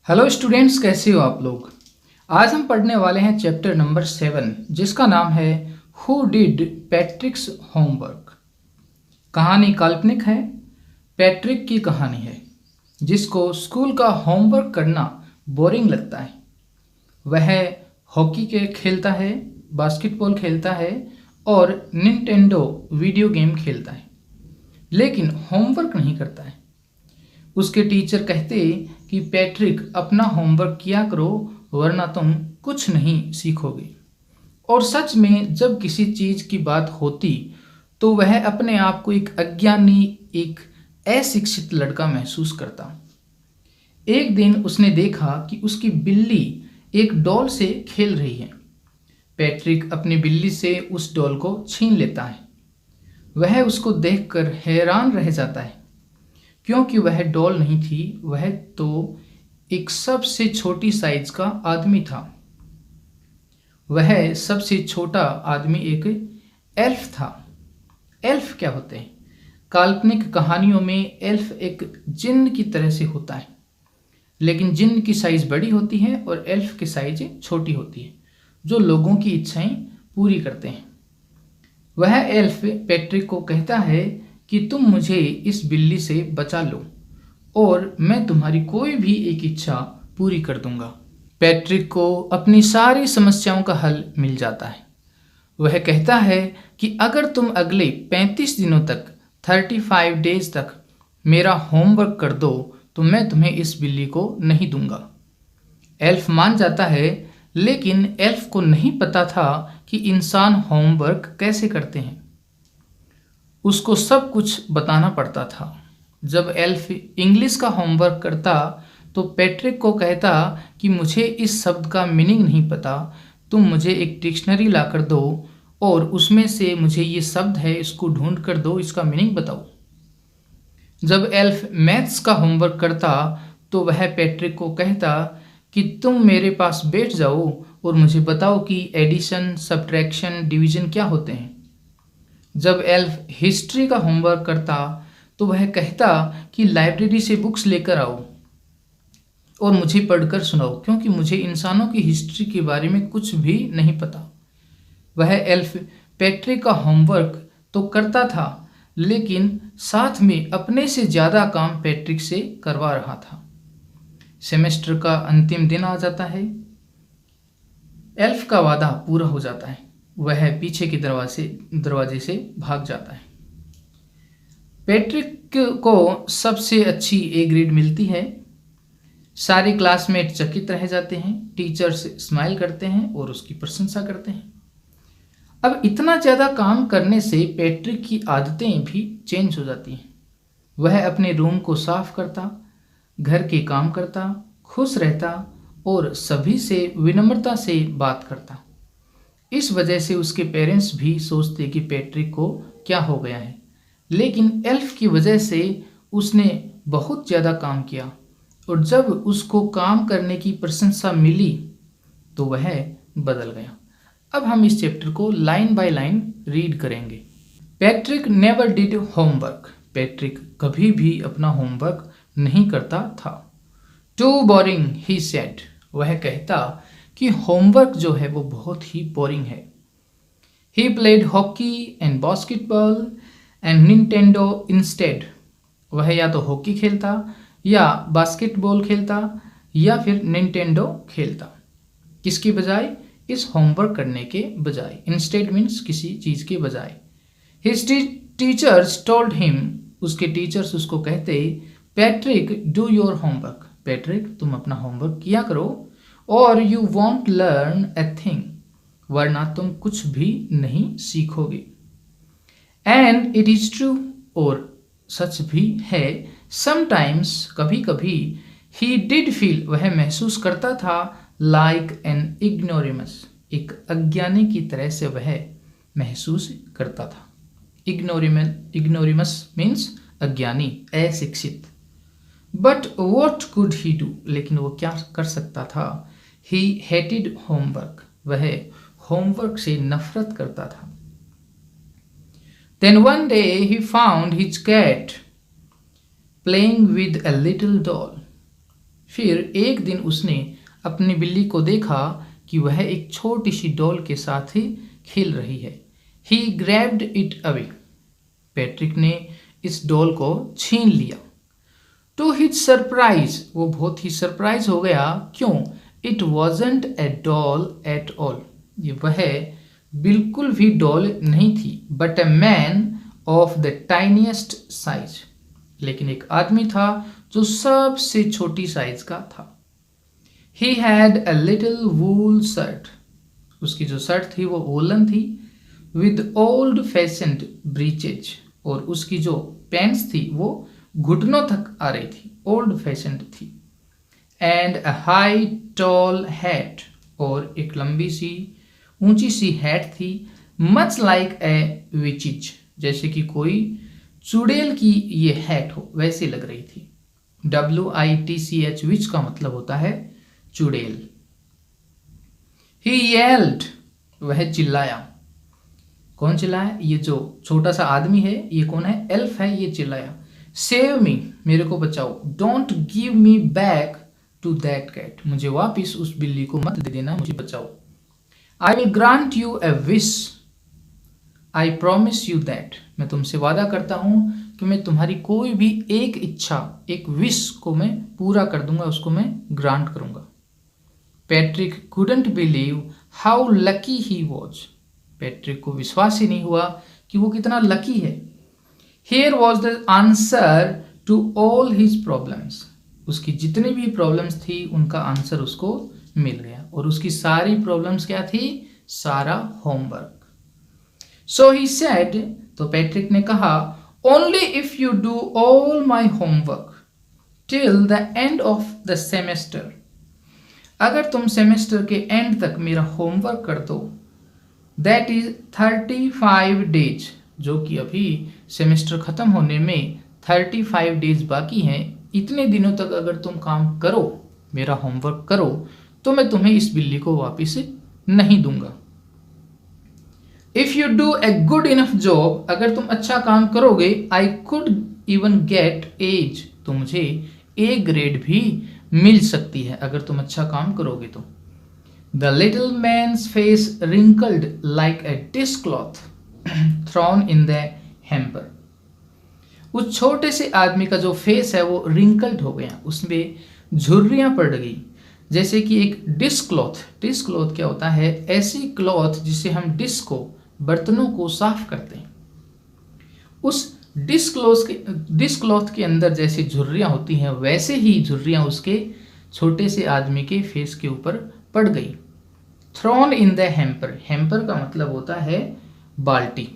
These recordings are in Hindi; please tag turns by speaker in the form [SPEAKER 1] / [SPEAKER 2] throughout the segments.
[SPEAKER 1] हेलो स्टूडेंट्स, कैसे हो आप लोग। आज हम पढ़ने वाले हैं चैप्टर नंबर 7 जिसका नाम है हु डिड पैट्रिक्स होमवर्क। कहानी काल्पनिक है। पैट्रिक की कहानी है जिसको स्कूल का होमवर्क करना बोरिंग लगता है। वह हॉकी के खेलता है, बास्केटबॉल खेलता है और निंटेंडो वीडियो गेम खेलता है, लेकिन होमवर्क नहीं करता है। उसके टीचर कहते कि पैट्रिक, अपना होमवर्क किया करो वरना तुम कुछ नहीं सीखोगे। और सच में जब किसी चीज़ की बात होती तो वह अपने आप को एक अज्ञानी, एक अशिक्षित लड़का महसूस करता। एक दिन उसने देखा कि उसकी बिल्ली एक डॉल से खेल रही है। पैट्रिक अपनी बिल्ली से उस डॉल को छीन लेता है। वह उसको देखकर हैरान रह जाता है क्योंकि वह डॉल नहीं थी, वह तो एक सबसे छोटी साइज का आदमी था। वह सबसे छोटा आदमी एक एल्फ था। एल्फ क्या होते हैं? काल्पनिक कहानियों में एल्फ एक जिन्न की तरह से होता है, लेकिन जिन्न की साइज बड़ी होती है और एल्फ की साइज छोटी होती है, जो लोगों की इच्छाएं पूरी करते हैं। वह एल्फ पैट्रिक को कहता है कि तुम मुझे इस बिल्ली से बचा लो और मैं तुम्हारी कोई भी एक इच्छा पूरी कर दूंगा। पैट्रिक को अपनी सारी समस्याओं का हल मिल जाता है। वह कहता है कि अगर तुम अगले 35 दिनों तक 35 डेज तक मेरा होमवर्क कर दो तो मैं तुम्हें इस बिल्ली को नहीं दूंगा। एल्फ मान जाता है, लेकिन एल्फ को नहीं पता था कि इंसान होमवर्क कैसे करते हैं। उसको सब कुछ बताना पड़ता था। जब एल्फ इंग्लिश का होमवर्क करता तो पैट्रिक को कहता कि मुझे इस शब्द का मीनिंग नहीं पता, तुम मुझे एक डिक्शनरी ला कर दो और उसमें से मुझे ये शब्द है इसको ढूंढ कर दो, इसका मीनिंग बताओ। जब एल्फ मैथ्स का होमवर्क करता तो वह पैट्रिक को कहता कि तुम मेरे पास बैठ जाओ और मुझे बताओ कि एडिशन, सब्ट्रैक्शन, डिवीजन क्या होते हैं। जब एल्फ हिस्ट्री का होमवर्क करता तो वह कहता कि लाइब्रेरी से बुक्स लेकर आओ और मुझे पढ़कर सुनाओ, क्योंकि मुझे इंसानों की हिस्ट्री के बारे में कुछ भी नहीं पता। वह एल्फ पैट्रिक का होमवर्क तो करता था, लेकिन साथ में अपने से ज़्यादा काम पैट्रिक से करवा रहा था। सेमेस्टर का अंतिम दिन आ जाता है। एल्फ का वादा पूरा हो जाता है। वह पीछे के दरवाजे से भाग जाता है। पैट्रिक को सबसे अच्छी ए ग्रेड मिलती है। सारे क्लासमेट चकित रह जाते हैं, टीचर्स स्माइल करते हैं और उसकी प्रशंसा करते हैं। अब इतना ज़्यादा काम करने से पैट्रिक की आदतें भी चेंज हो जाती हैं। वह अपने रूम को साफ करता, घर के काम करता, खुश रहता और सभी से विनम्रता से बात करता। इस वजह से उसके पेरेंट्स भी सोचते कि पैट्रिक को क्या हो गया है, लेकिन एल्फ की वजह से उसने बहुत ज़्यादा काम किया और जब उसको काम करने की प्रशंसा मिली तो वह बदल गया। अब हम इस चैप्टर को लाइन बाय लाइन रीड करेंगे। Patrick never did homework. Patrick कभी भी अपना होमवर्क नहीं करता था। Too boring he said. वह कहता कि होमवर्क जो है वो बहुत ही बोरिंग है। He played hockey and basketball and Nintendo instead. वह या तो हॉकी खेलता या बास्केटबॉल खेलता या फिर निंटेंडो खेलता। किसकी बजाय? इस होमवर्क करने के बजाय। इंस्टेड मीन्स किसी चीज़ के बजाय। His teachers told him. उसके टीचर्स उसको कहते, Patrick do your homework. Patrick, तुम अपना होमवर्क किया करो और you want learn a thing, वरना तुम कुछ भी नहीं सीखोगे। एंड इट इज़ ट्रू, और सच भी है। समटाइम्स, कभी कभी, ही डिड फील, वह महसूस करता था, लाइक एन इग्नोरिमस, एक अज्ञानी की तरह से वह महसूस करता था। इग्नोरिमस मीन्स अज्ञानी, अशिक्षित। But what could he do, लेकिन वो क्या कर सकता था? ही हेटेड होमवर्क, वह होमवर्क से नफरत करता था। Then one day he found his cat playing with a little doll. फिर एक दिन उसने अपनी बिल्ली को देखा कि वह एक छोटी सी डॉल के साथ ही खेल रही है। ही ग्रैब्ड इट अवे। पैट्रिक ने इस डॉल को छीन लिया। टू हिज सरप्राइज, वो बहुत ही सरप्राइज हो गया। क्यों? It wasn't a doll at all. ये वह बिल्कुल भी डॉल नहीं थी, but a man of the tiniest size. लेकिन एक आदमी था जो सबसे छोटी साइज का था। He had a little wool shirt. उसकी जो शर्ट थी वो वोलन थी। विद ओल्ड फैशन्ड ब्रीचेज, और उसकी जो पैंट्स थी वो घुटनों तक आ रही थी, ओल्ड फैशन्ड थी। And a high tall hat, और एक लंबी सी ऊंची सी हैट थी। मच लाइक ए विचिज, जैसे कि कोई चुड़ैल की ये हैट हो वैसी लग रही थी। WITCH, विच का मतलब होता है चुड़ैल। ही येल्ड, वह चिल्लाया। कौन चिल्लाया? ये जो छोटा सा आदमी है, ये कौन है? एल्फ है, ये चिल्लाया। सेव मी, मेरे को बचाओ। Don't give me back to that cat, मुझे वापिस उस बिल्ली को मत दे देना, मुझे बचाओ। I will grant U A wish, I promise you that, मैं तुमसे वादा करता हूं कि मैं तुम्हारी कोई भी एक इच्छा, एक विश को मैं पूरा कर दूंगा, उसको मैं ग्रांट करूंगा। Patrick couldn't believe how lucky he was. Patrick को विश्वास ही नहीं हुआ कि वो कितना लकी है। Here was the answer to all his problems. उसकी जितनी भी प्रॉब्लम्स थी उनका आंसर उसको मिल गया। और उसकी सारी प्रॉब्लम्स क्या थी? सारा होमवर्क। So he said, तो पैट्रिक ने कहा, only if you do all my homework till the end of the semester. अगर तुम सेमेस्टर के एंड तक मेरा होमवर्क कर दो, दैट इज 35 डेज, जो कि अभी सेमेस्टर खत्म होने में 35 डेज बाकी हैं, इतने दिनों तक अगर तुम काम करो, मेरा होमवर्क करो, तो मैं तुम्हें इस बिल्ली को वापस नहीं दूंगा। If you do a good enough job, अगर तुम अच्छा काम करोगे, I could even get A's, तो मुझे ए ग्रेड भी मिल सकती है अगर तुम अच्छा काम करोगे तो। The little man's face wrinkled like a dishcloth thrown in the hamper. उस छोटे से आदमी का जो फेस है वो रिंकल्ड हो गया, उसमें झुर्रियां पड़ गई, जैसे कि एक डिशक्लॉथ। डिशक्लॉथ क्या होता है? ऐसी क्लॉथ जिसे हम डिश को, बर्तनों को साफ करते हैं। उस डिशक्लॉथ के अंदर जैसी झुर्रियां होती हैं, वैसे ही झुर्रियां उसके छोटे से आदमी के फेस के ऊपर पड़ गई। Thrown in the hamper, hamper का मतलब होता है बाल्टी,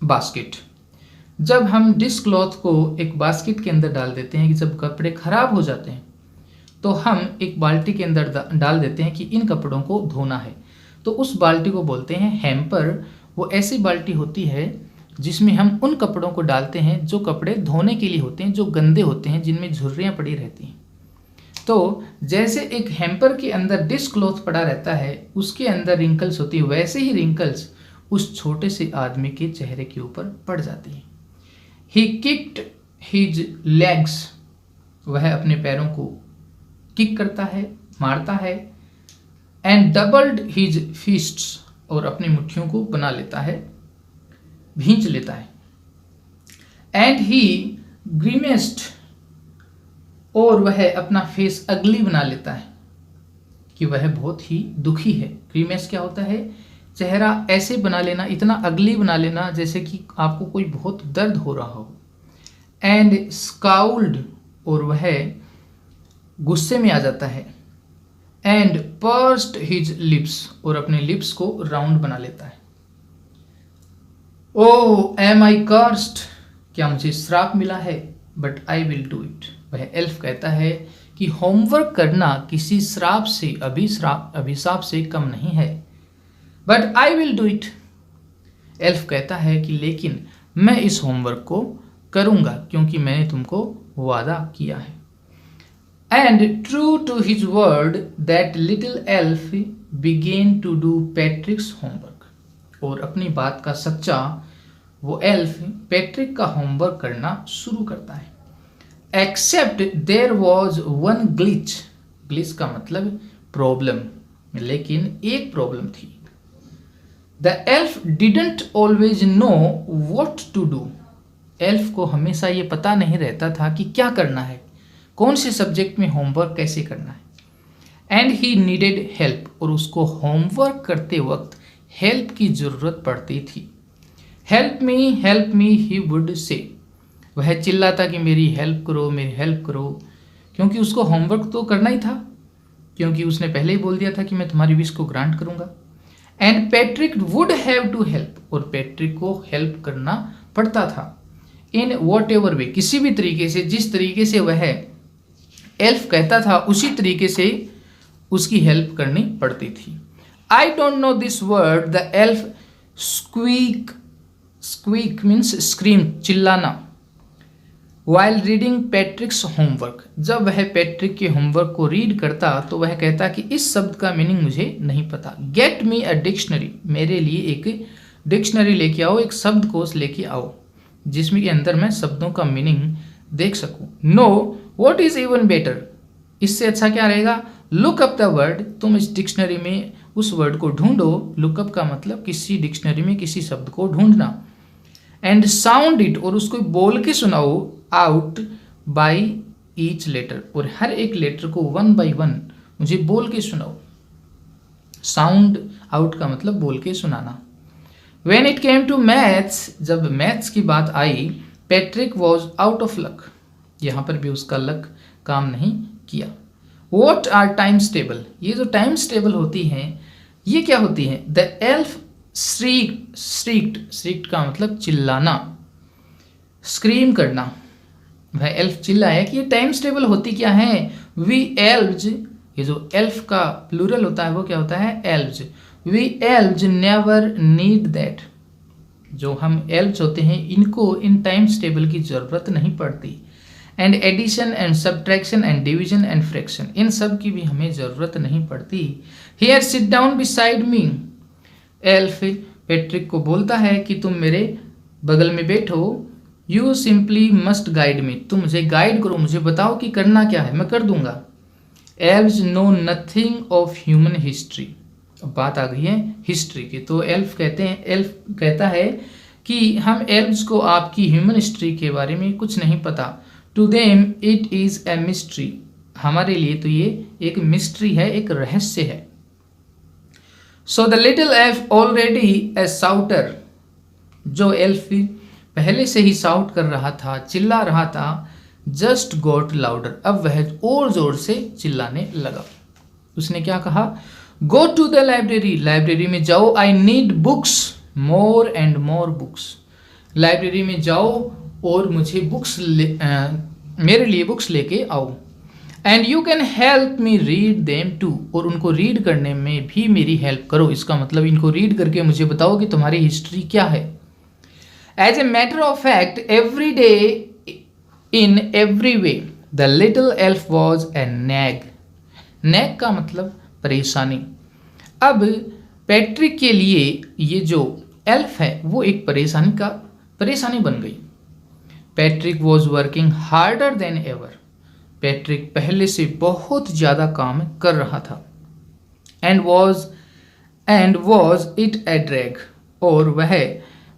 [SPEAKER 1] बास्केट। जब हम डिशक्लॉथ को एक बास्केट के अंदर डाल देते हैं, कि जब कपड़े खराब हो जाते हैं तो हम एक बाल्टी के अंदर डाल देते हैं कि इन कपड़ों को धोना है, तो उस बाल्टी को बोलते हैं हैम्पर। वो ऐसी बाल्टी होती है जिसमें हम उन कपड़ों को डालते हैं जो कपड़े धोने के लिए होते हैं, जो गंदे होते हैं, जिनमें झुर्रियाँ पड़ी रहती हैं। तो जैसे एक हैम्पर के अंदर डिश क्लॉथ पड़ा रहता है, उसके अंदर रिंकल्स होती है, वैसे ही रिंकल्स उस छोटे से आदमी के चेहरे के ऊपर पड़ जाती हैं। ही किक्ड हिज लेग्स, वह अपने पैरों को किक करता है, मारता है। एंड डबल्ड हिज फिस्ट्स, और अपनी मुट्ठियों को बना लेता है, भींच लेता है। एंड ही ग्रीमेस्ड, और वह अपना फेस अगली बना लेता है कि वह बहुत ही दुखी है। ग्रीमेस क्या होता है? चेहरा ऐसे बना लेना, इतना अगली बना लेना जैसे कि आपको कोई बहुत दर्द हो रहा हो। एंड स्काउल्ड, और वह गुस्से में आ जाता है। एंड पर्स्ड हिज लिप्स, और अपने लिप्स को राउंड बना लेता है। ओह एम आई कर्स्ड, क्या मुझे श्राप मिला है? But I will do it, वह एल्फ कहता है कि होमवर्क करना किसी श्राप से, अभिशाप से कम नहीं है। But I will do it, elf कहता है कि लेकिन मैं इस होमवर्क को करूंगा क्योंकि मैंने तुमको वादा किया है। And true to his word that little elf began to do Patrick's homework, और अपनी बात का सच्चा वो एल्फ पैट्रिक का होमवर्क करना शुरू करता है। Except there was one glitch, glitch का मतलब प्रॉब्लम, लेकिन एक प्रॉब्लम थी। The elf didn't always know what to do, elf को हमेशा ये पता नहीं रहता था कि क्या करना है, कौन से सब्जेक्ट में होमवर्क कैसे करना है। एंड ही नीडेड हेल्प, और उसको होमवर्क करते वक्त हेल्प की ज़रूरत पड़ती थी। Help me he would say, वह चिल्लाता कि मेरी हेल्प करो, मेरी हेल्प करो, क्योंकि उसको होमवर्क तो करना ही था, क्योंकि उसने पहले ही बोल दिया था कि मैं तुम्हारी विश को ग्रांट करूंगा। And Patrick would have to help, और पैट्रिक को हेल्प करना पड़ता था। इन वॉट एवर वे, किसी भी तरीके से, जिस तरीके से वह एल्फ कहता था उसी तरीके से उसकी हेल्प करनी पड़ती थी। I don't know this word, the elf squeak, squeak means scream, चिल्लाना। वाइल रीडिंग पैट्रिक्स होमवर्क, जब वह पैट्रिक के होमवर्क को रीड करता तो वह कहता कि इस शब्द का मीनिंग मुझे नहीं पता। गेट मी अ डिक्शनरी, मेरे लिए एक डिक्शनरी लेके आओ, एक शब्दकोश लेके आओ जिसमें के अंदर मैं शब्दों का मीनिंग देख सकूं। Know what is even better, इससे अच्छा क्या रहेगा, लुक अप द वर्ड, तुम इस डिक्शनरी में उस वर्ड को ढूंढो। लुकअप का मतलब किसी डिक्शनरी में किसी शब्द को ढूंढना। एंड साउंड इट, और उसको बोल के सुनाओ, आउट बाय ईच लेटर, और हर एक लेटर को वन बाय वन मुझे बोल के सुनाओ। साउंड आउट का मतलब बोल के सुनाना। When it came to maths, जब मैथ्स की बात आई, Patrick was out of luck, यहाँ पर भी उसका लक काम नहीं किया। वॉट आर टाइम्स टेबल, ये जो टाइम्स टेबल होती हैं ये क्या होती हैं। द एल्फ स्ट्रीक्ट का मतलब चिल्लाना, स्क्रीम करना। वह एल्फ चिल्लाया कि ये टाइम्स टेबल होती क्या है। वी एल्व्स, ये जो एल्फ का प्लूरल होता है वो क्या होता है, elves. We elves never need that, जो हम एल्व्स होते हैं इनको इन टाइम्स टेबल की ज़रूरत नहीं पड़ती। And addition and subtraction and division and fraction, इन सब की भी हमें ज़रूरत नहीं पड़ती। Here sit down beside me, elf Patrick को बोलता है कि तुम मेरे बगल में बैठो। You simply must guide me, तुम मुझे गाइड करो, मुझे बताओ कि करना क्या है, मैं कर दूंगा। Elves know nothing of human history, अब बात आ गई है हिस्ट्री की। तो एल्फ कहता है कि हम एल्व्स को आपकी ह्यूमन हिस्ट्री के बारे में कुछ नहीं पता। To them it is a mystery, हमारे लिए तो ये एक मिस्ट्री है, एक रहस्य है। So the little elf already a souter, जो एल्फ पहले से ही साउट कर रहा था, चिल्ला रहा था, जस्ट गॉट लाउडर, अब वह और जोर से चिल्लाने लगा। उसने क्या कहा, go to the library, library में जाओ। I need books, more and more books, library में जाओ और मुझे मेरे लिए बुक्स लेके आओ। And you can help me read them too, और उनको रीड करने में भी मेरी हेल्प करो। इसका मतलब इनको रीड करके मुझे बताओ कि तुम्हारी हिस्ट्री क्या है। As a matter of fact every day in every way the little elf was a nag, nag का मतलब परेशानी। अब पैट्रिक के लिए ये जो एल्फ है वो एक परेशानी बन गई। Patrick was working harder than ever, Patrick पहले से बहुत ज़्यादा काम कर रहा था। And was it A drag, और वह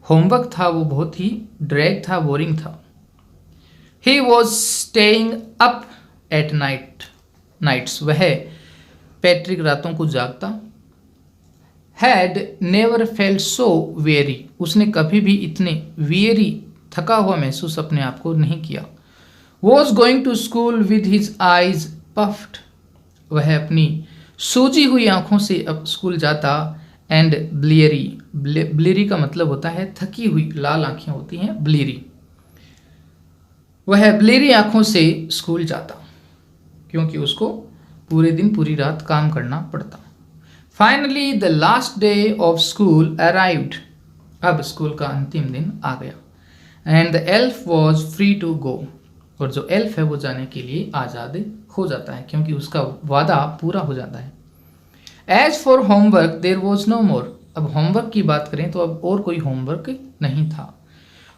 [SPEAKER 1] होमवर्क था वो बहुत ही ड्रैग था, बोरिंग था। He was staying up at nights, वह पैट्रिक रातों को जागता। Had never felt so very, उसने कभी भी इतने वेरी थका हुआ महसूस अपने आप को नहीं किया। Was going to school with his eyes puffed, वह अपनी सूजी हुई आंखों से अब स्कूल जाता। एंड ब्लेरी का मतलब होता है थकी हुई, लाल आंखें होती हैं ब्लेरी, वह ब्लेरी आंखों से स्कूल जाता क्योंकि उसको पूरे दिन पूरी रात काम करना पड़ता। Finally the last day of school arrived, अब स्कूल का अंतिम दिन आ गया। And the elf was free to go, और जो एल्फ है वो जाने के लिए आज़ाद हो जाता है क्योंकि उसका वादा पूरा हो जाता है। As for homework there was no more, अब होमवर्क की बात करें तो अब और कोई होमवर्क नहीं था।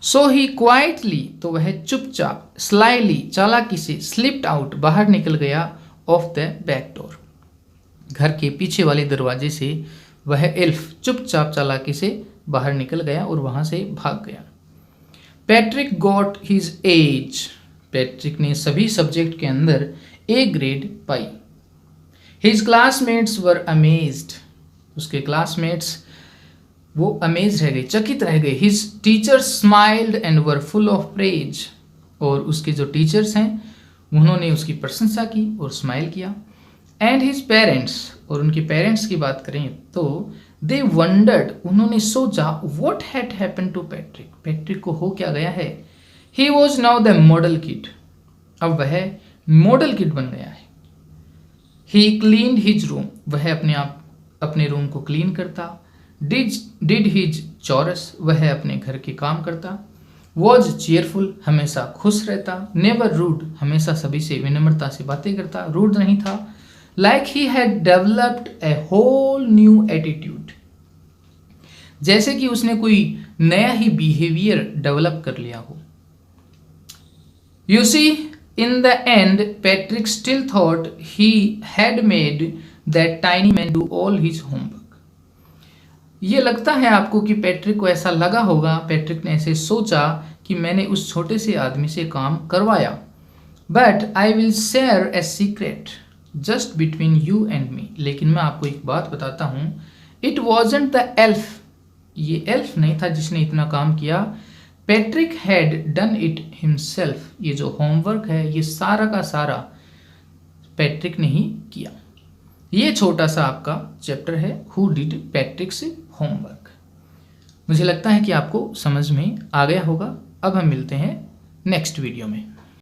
[SPEAKER 1] सो ही क्वाइटली, तो वह चुपचाप, स्लाइली, चालाकी से, स्लिप्ड आउट, बाहर निकल गया, ऑफ द बैक डोर, घर के पीछे वाले दरवाजे से वह एल्फ चुपचाप चालाकी से बाहर निकल गया और वहां से भाग गया। Patrick got his age, Patrick ने सभी सब्जेक्ट के अंदर A grade pi. His classmates were amazed, उसके क्लासमेट्स वो अमेज रह गए, चकित रह गए। His teachers smiled and were full of praise, और उसके जो टीचर्स हैं उन्होंने उसकी प्रशंसा की और स्माइल किया। एंड हिज पेरेंट्स, और उनके पेरेंट्स की बात करें तो दे वंडर्ड, उन्होंने सोचा, what had happened to Patrick, Patrick को हो क्या गया है। He was now the model kid, अब वह मॉडल किड बन गया है। ही क्लीन्ड हिज रूम, वह अपने रूम को क्लीन करता। डिड हिज चॉरस, वह अपने घर के काम करता। वॉज चेयरफुल, हमेशा खुश रहता। नेवर रूड, हमेशा सभी से विनम्रता से बातें करता, रूड नहीं था। Like he had developed a whole new attitude, जैसे कि उसने कोई नया ही बिहेवियर डेवलप कर लिया हो। You see, in the end Patrick still thought he had made that tiny man do all his homework. ये लगता है आपको कि पैट्रिक को ऐसा लगा होगा, पैट्रिक ने ऐसे सोचा कि मैंने उस छोटे से आदमी से काम करवाया। But I will share a secret just between you and me, लेकिन मैं आपको एक बात बताता हूँ, इट वॉजंट द एल्फ, ये एल्फ नहीं था जिसने इतना काम किया। Patrick had done it himself, ये जो होमवर्क है ये सारा का सारा पैट्रिक ने ही किया। ये छोटा सा आपका चैप्टर है, हु डिड पैट्रिक्स होमवर्क। मुझे लगता है कि आपको समझ में आ गया होगा। अब हम मिलते हैं नेक्स्ट वीडियो में।